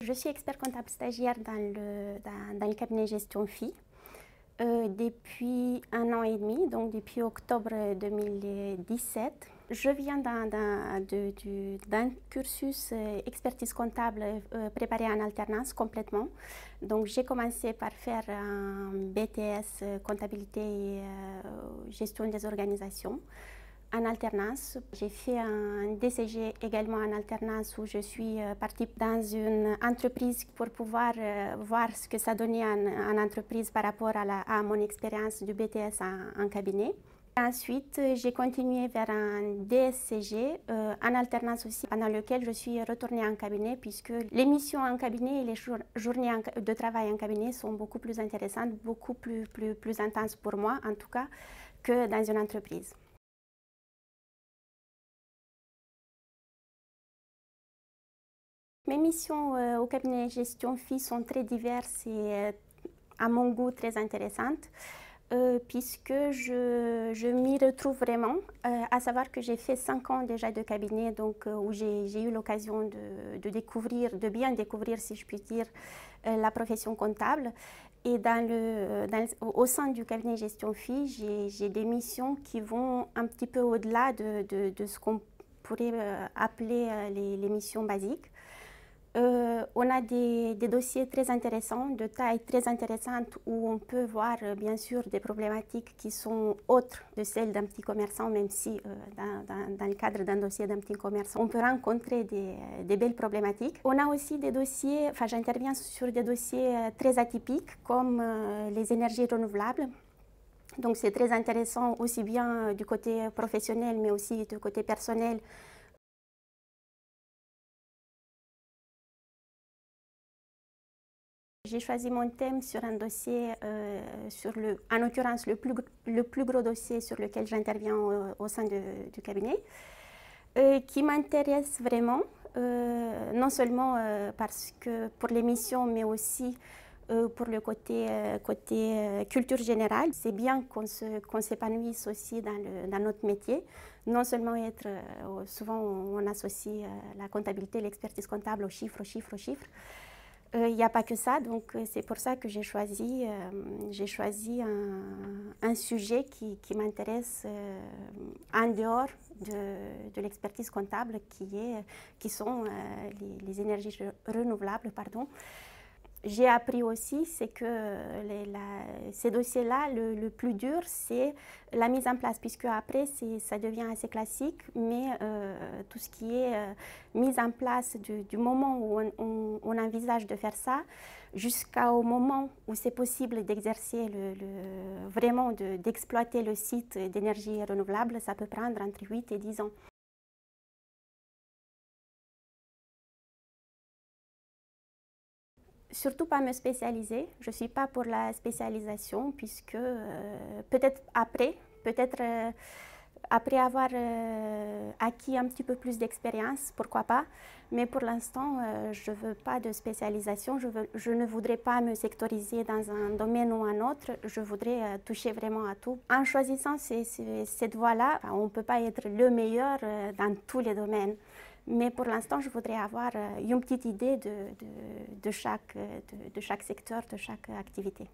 Je suis expert comptable stagiaire dans le cabinet Gestion Phi depuis 1 an et demi, donc depuis octobre 2017. Je viens d'un cursus expertise comptable préparé en alternance complètement. Donc j'ai commencé par faire un BTS comptabilité et gestion des organisations. En alternance, j'ai fait un DCG également en alternance où je suis partie dans une entreprise pour pouvoir voir ce que ça donnait en entreprise par rapport à mon expérience du BTS en cabinet. Ensuite, j'ai continué vers un DSCG en alternance aussi, pendant lequel je suis retournée en cabinet puisque les missions en cabinet et les journées de travail en cabinet sont beaucoup plus intéressantes, beaucoup plus intenses pour moi en tout cas, que dans une entreprise. Mes missions au cabinet Gestion Phi sont très diverses et à mon goût très intéressantes puisque je m'y retrouve vraiment, à savoir que j'ai fait 5 ans déjà de cabinet donc, où j'ai eu l'occasion de bien découvrir si je puis dire la profession comptable. Et au sein du cabinet Gestion Phi, j'ai des missions qui vont un petit peu au-delà de ce qu'on pourrait appeler les missions basiques. On a des dossiers très intéressants, de taille très intéressante, où on peut voir bien sûr des problématiques qui sont autres de celles d'un petit commerçant, même si dans le cadre d'un dossier d'un petit commerçant, on peut rencontrer des belles problématiques. On a aussi des dossiers, j'interviens sur des dossiers très atypiques, comme les énergies renouvelables. Donc c'est très intéressant aussi bien du côté professionnel, mais aussi du côté personnel. J'ai choisi mon thème sur un dossier, en l'occurrence le plus gros dossier sur lequel j'interviens au sein du cabinet, qui m'intéresse vraiment, non seulement parce que pour les missions, mais aussi pour le côté culture générale. C'est bien qu'on s'épanouisse aussi dans notre métier, non seulement être, souvent on associe la comptabilité, l'expertise comptable aux chiffres. Il n'y a pas que ça, donc c'est pour ça que j'ai choisi un sujet qui m'intéresse en dehors de l'expertise comptable qui sont les énergies renouvelables. J'ai appris aussi, c'est que ces dossiers-là, le plus dur, c'est la mise en place, puisque après, ça devient assez classique, mais tout ce qui est mise en place du moment où on envisage de faire ça, jusqu'au moment où c'est possible d'exercer, vraiment d'exploiter le site d'énergie renouvelable, ça peut prendre entre 8 et 10 ans. Surtout pas me spécialiser, je ne suis pas pour la spécialisation puisque peut-être après avoir acquis un petit peu plus d'expérience, pourquoi pas, mais pour l'instant je ne veux pas de spécialisation, je ne voudrais pas me sectoriser dans un domaine ou un autre, je voudrais toucher vraiment à tout. En choisissant cette voie-là, on ne peut pas être le meilleur dans tous les domaines. Mais pour l'instant, je voudrais avoir une petite idée de chaque secteur, de chaque activité.